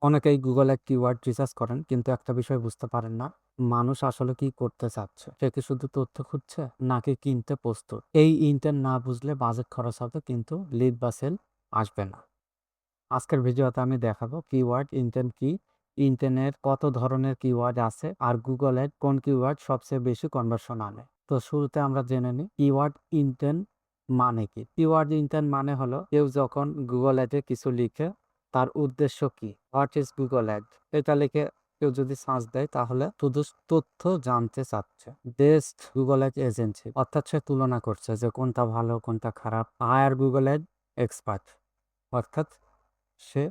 অনেকেই গুগলে keyword research করেন কিন্তু একটা বিষয় বুঝতে পারেন না, মানুষ আসলে কি করতে চাচ্ছে। সে কি শুধু তথ্য খুঁজছে নাকি কিনতে প্রস্তুত? এই ইন্টেন্ট না বুঝলে বাজেট খরচ হবে কিন্তু লিড বা সেল আসবে না। আজকের ভিডিওতে আমি দেখাবো কিওয়ার্ড ইন্টেন্ট কি, ইন্টেন্টের কত ধরনের কিওয়ার্ড আছে, আর গুগলের কোন কিওয়ার্ড সবচেয়ে বেশি কনভার্সন আনে। তো শুরুতে আমরা জেনে নিই কিওয়ার্ড ইন্টেন্ট মানে কি। কিওয়ার্ড ইন্টেন্ট মানে হলো কেউ যখন গুগল অ্যাডে কিছু লিখে তার উদ্দেশ্য কি, হোয়াট ইজ গুগল অ্যাড, এটা লিখে কেউ যদি সার্চ দেয় তাহলে শুধু তথ্য জানতে চাচ্ছে। বেস্ট গুগল অ্যাড এজেন্সি, অর্থাৎ সে তুলনা করছে যে কোনটা ভালো কোনটা খারাপ। হায়ার গুগল অ্যাড এক্সপার্ট, অর্থাৎ সে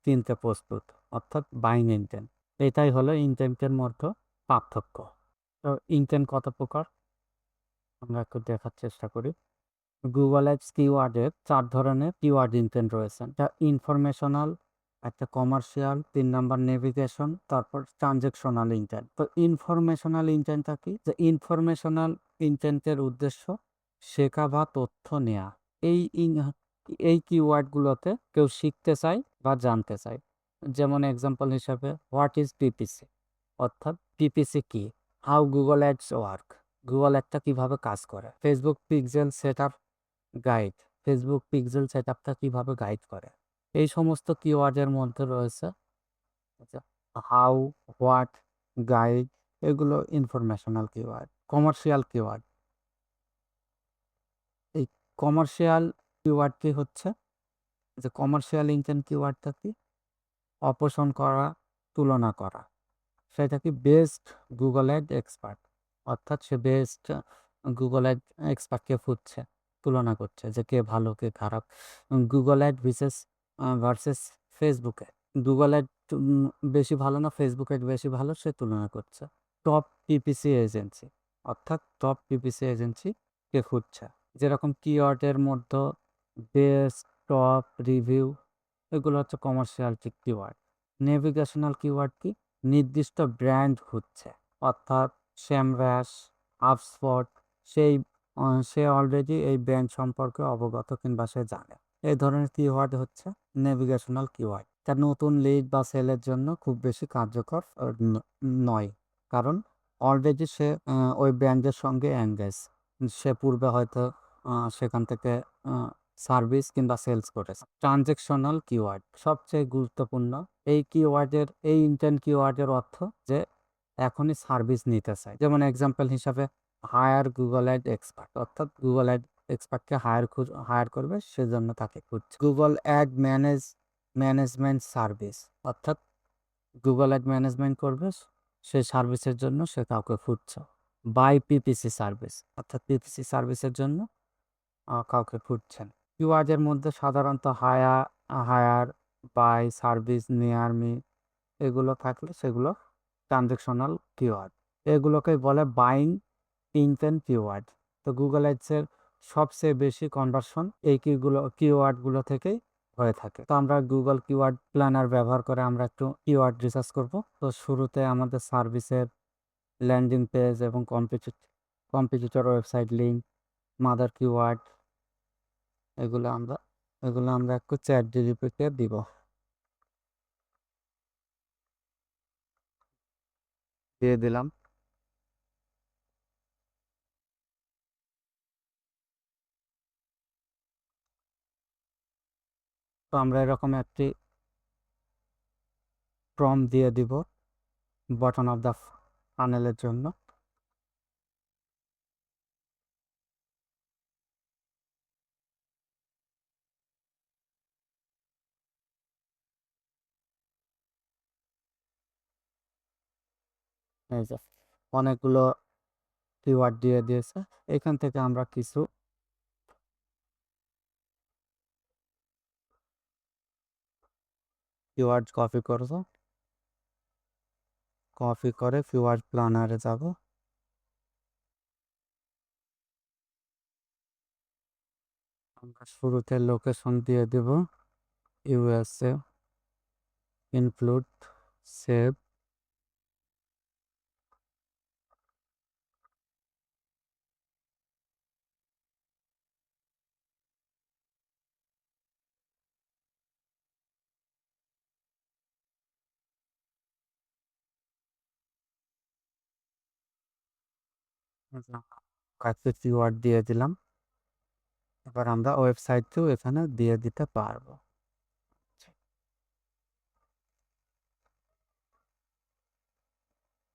কিনতে প্রস্তুত, অর্থাৎ বাইং ইন্টেন্ট। এটাই হলো ইন্টেন্টের মধ্যে পার্থক্য। তো ইন্টেন্ট কত প্রকার আমরা একটু দেখার চেষ্টা করি। গুগল অ্যাডস কিওয়ার্ডের 4 ধরনের কিওয়ার্ড ইন্টেন্ট রয়েছে। একটা ইনফরমেশনাল, একটা কমার্শিয়াল, 3 নাম্বার নেভিগেশন, তারপর ট্রানজেকশনাল ইন্টেন্ট। তো ইনফরমেশনাল ইন্টেন্টটা কি? যে ইনফরমেশনাল ইন্টেন্টের উদ্দেশ্য শেখা বা তথ্য নেয়া। এই এই কিওয়ার্ডগুলোতে কেউ শিখতে চায় বা জানতে চায়। যেমন এক্সাম্পল হিসাবে হোয়াট ইজ পিপিসি, অর্থাৎ পিপিসি কি, how Google ads work, Google অ্যাডটা কিভাবে কাজ করে, Facebook pixel setup guide, Facebook pixel সেটআপটা কিভাবে গাইড করে। এই সমস্ত কিওয়ার্ডের মধ্যে রয়েছে হাউ, হোয়াট, গাইড, এগুলো ইনফরমেশনাল কিওয়ার্ড। কমার্শিয়াল কিওয়ার্ড, এই কমার্শিয়াল কিওয়ার্ডটি হচ্ছে যে কমার্শিয়াল ইন্টেন্ট কিওয়ার্ডটা কি, অপছন করা, তুলনা করা। সেটা কি বেস্ট গুগল অ্যাড এক্সপার্ট, অর্থাৎ সে বেস্ট গুগল অ্যাড এক্সপার্টকে খুঁজছে, তুলনা করছে যে কে ভালো কে খারাপ। Google ad versus Facebook ad, Google ad বেশি ভালো না ফেসবুক অ্যাড বেশি ভালো, সে তুলনা করছে। টপ পিপিসি এজেন্সি, অর্থাৎ টপ পিপিসি এজেন্সি কে খুঁজছে। যেরকম কিওয়ার্ডের মধ্যে বেস্ট, টপ, রিভিউ, এগুলো হচ্ছে কমার্শিয়াল কিওয়ার্ড। নেভিগেশনাল কিওয়ার্ড কি, নির্দিষ্ট ব্র্যান্ড খুঁজছে, অর্থাৎ শ্যামরাশ, আপস্পট, সেই সে অলরেডি এই ব্র্যান্ড সম্পর্কে অবগত কিংবা সে জানে। এই ধরনের কিওয়ার্ড হচ্ছে নেভিগেশনাল কিওয়ার্ড। তা নতুন লিড বা সেলের জন্য খুব বেশি কার্যকর নয়, কারণ অলরেডি সে ওই ব্র্যান্ডের সঙ্গে এঙ্গেজ, সে পূর্বে হয়তো সেখান থেকে সার্ভিস কিংবা সেলস করেছে। ট্রানজেকশনাল কিওয়ার্ড সবচেয়ে গুরুত্বপূর্ণ। এই ইন্টেন্ট কিওয়ার্ডের অর্থ যে এখনই সার্ভিস নিতে চায়। যেমন এক্সাম্পল হিসাবে হায়ার গুগল অ্যাড এক্সপার্ট, অর্থাৎ গুগল অ্যাড এক্সপার্টকে হায়ার করবে, সেজন্য তাকে খুঁজছে। গুগল অ্যাড ম্যানেজমেন্ট সার্ভিস, অর্থাৎ গুগল অ্যাড ম্যানেজমেন্ট করবে, সেই সার্ভিসের জন্য সে কাউকে খুঁজছে। বাই পিপিসি সার্ভিস, অর্থাৎ পিপিসি সার্ভিসের জন্য কাউকে খুঁজছেন। কিওয়ার্ডের মধ্যে সাধারণত hire, buy, service, near me, এগুলো থাকলে সেগুলো ট্রানজেকশনাল কিওয়ার্ড। এগুলোকেই বলে বাইং ইন্টেন্ট কিওয়ার্ড। তো গুগল অ্যাডসের সবচেয়ে বেশি কনভার্সন এই কিওয়ার্ডগুলো থেকেই হয়ে থাকে। তো আমরা গুগল কিওয়ার্ড প্ল্যানার ব্যবহার করে আমরা একটু কিওয়ার্ড রিসার্চ করব। তো শুরুতে আমাদের সার্ভিসের ল্যান্ডিং পেজ এবং competitor website link, mother keyword, এগুলো আমরা একটু চ্যাট জিপিটিতে দিব। দিয়ে দিলাম। তো আমরা এরকম একটি প্রম্পট দিয়ে দিব বটন অফ দ্য ফানেলের জন্য। এই যে অনেকগুলো কিওয়ার্ড দিয়ে দিয়েছে। এখান থেকে আমরা কিছু কিওয়ার্ড কপি করব, কপি করে কিওয়ার্ড প্ল্যানারে যাব। আমরা শুরুতে লোকেশন দিয়ে দেব ইউএসএ, ইনক্লুড, সেভ। কয়েকটি কিওয়ার্ড দিয়ে দিলাম। এবার আমরা ওয়েবসাইটটিও এখানে দিয়ে দিতে পারবো।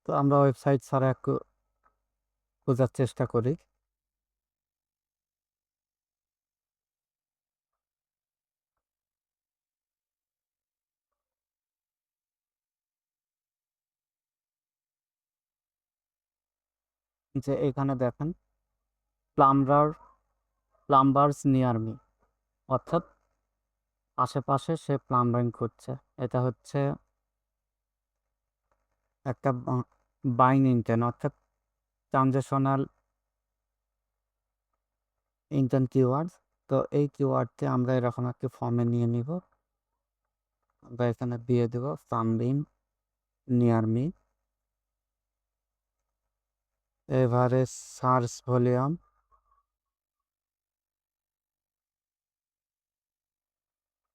তো আমরা ওয়েবসাইট ছাড়া একটু খোঁজার চেষ্টা করি। যে এখানে দেখেন প্লাম্বার প্লাম্বারস নিয়ার মি, অর্থাৎ আশেপাশে সে প্লাম্বিং করছে। এটা হচ্ছে একটা বাইং ইন্টেন্ট, অর্থাৎ ট্রানজেকশনাল ইন্টেন্ট কিওয়ার্ড। তো এই কিওয়ার্ডটি আমরা এরকম একটি ফর্মে নিয়ে নিব। আমরা এখানে দিয়ে দেব প্লাম্বিং নিয়ার মি। এবারে সার্চ ভলিউম,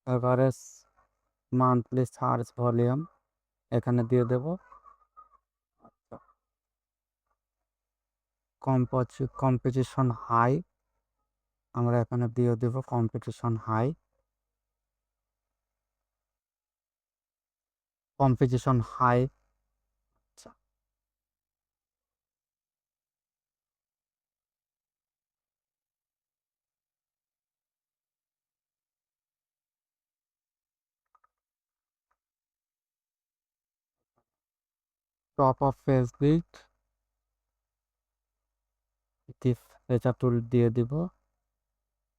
এবারে মান্থলি সার্চ ভলিউম এখানে দিয়ে দেব। কম্পিটিশন হাই, আমরা এখানে দিয়ে দেব competition high. Competition high, top of Facebook এটা টুল দিয়ে দিব।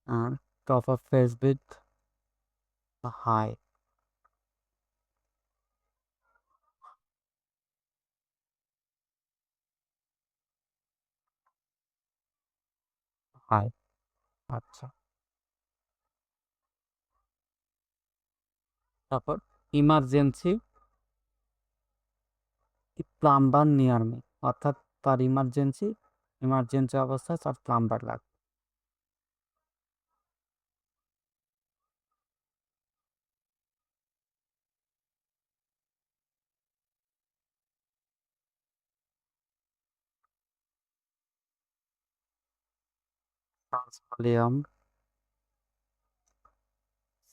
আর top of Facebook high, high. আচ্ছা, তারপর ইমার্জেন্সি প্লাম্বার নিয়ার মি, অর্থাৎ তার ইমার্জেন্সি অবস্থায় তার প্লাম্বার লাগবে। সার্চ ভলিউম,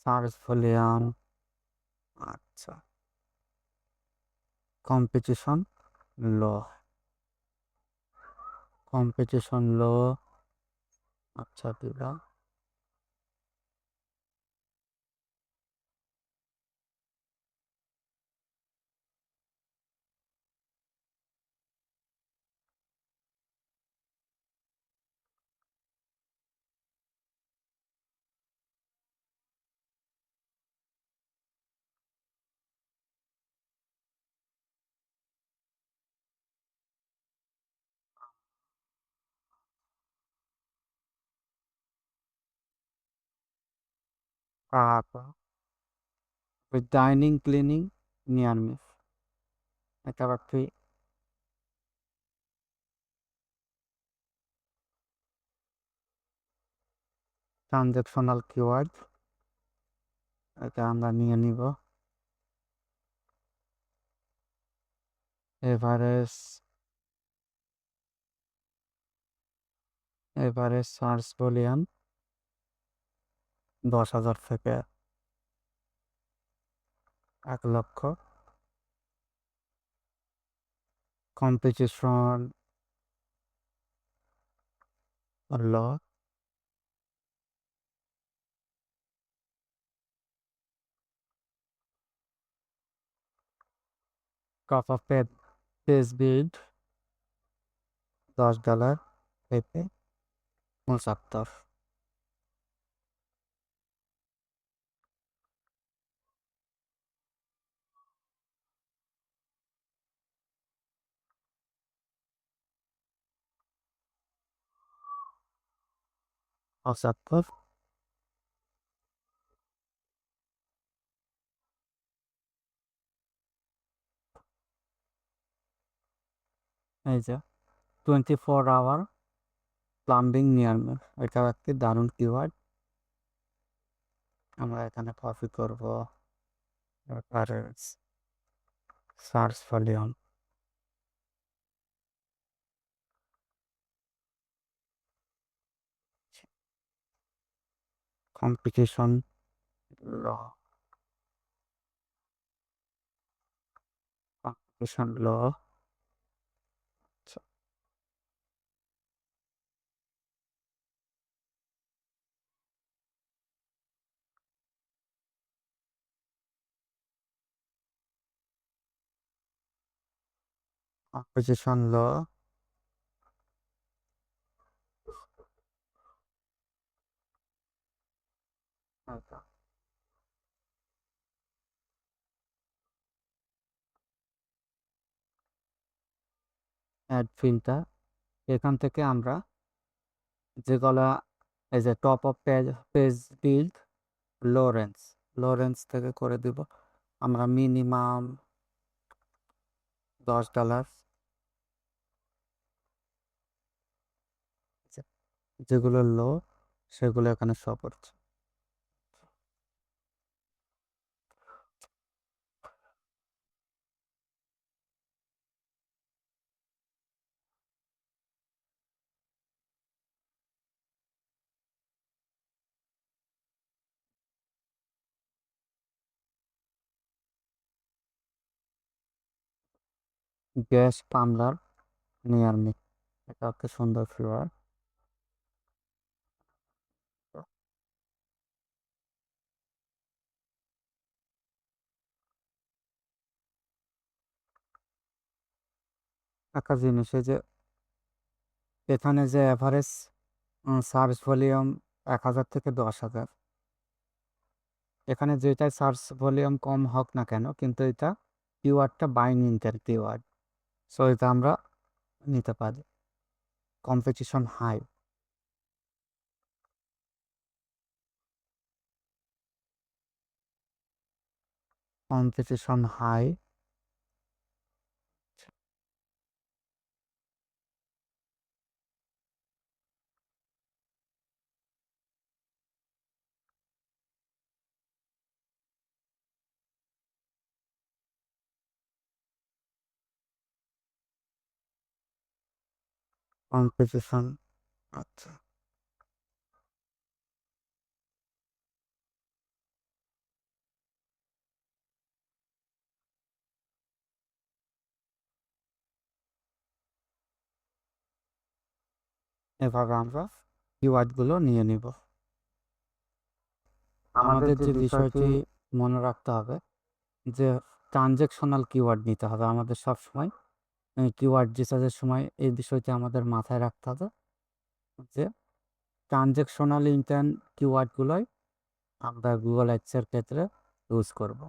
সার্চ ভলিউম, আচ্ছা, কম্পিটিশন লো, কম্পিটিশন লো, আচ্ছা দিলাম। তারপর ডাইনিং ক্লিনিং নিয়ার মি, এটা একটি ট্রানজেকশনাল কিওয়ার্ড, এটা আমরা নিয়ে নিব। এবারে সার্চ ভলিউম 10,000 থেকে 1,00,000। Competition low, top of page build $10 পেতে 75। 75, এই যে 24 আওয়ার প্লাম্বিং নিয়ার মি, এটাও একটি দারুণ কিওয়ার্ড। আমরা এখানে কপি করব। এবারে সার্চ ভলিউম, কম্পিটিশন ল কম্পিটিশন ল কম্পিটিশন ল অ্যাড ফিল্টার, এখান থেকে আমরা যেগুলা এই যে top of page build Lawrence Lawrence থেকে করে দিব আমরা মিনিমাম $10, যেগুলো লো সেগুলো এখানে শো করছে। গ্যাস পামলার নিয়ার মি, এটা একটা সুন্দর ফ্লেভার। একটা জিনিস এই যে এখানে যে অ্যাভারেজ সার্চ ভলিউম 1000 থেকে 10,000, এখানে যেটাই সার্চ ভলিউম কম হোক না কেন কিন্তু এটা কিওয়ার্ডটা বাইন্ডিংয়ের কিওয়ার্ড, সো এটা আমরা নিতে পারি। Competition high, competition high, competition. আচ্ছা, এভাবে আমরা কিওয়ার্ডগুলো নিয়ে নিব। আমাদের যে বিষয়টি মনে রাখতে হবে যে ট্রানজেকশনাল কিওয়ার্ড নিতে হবে আমাদের সব সময়। কিওয়ার্ড রিসার্চের সময় এই বিষয়টি আমাদের মাথায় রাখতে হবে যে ট্রানজেকশনাল ইন্টেন্ট কিওয়ার্ডগুলোই আমরা গুগল অ্যাডসের ক্ষেত্রে ইউজ করব।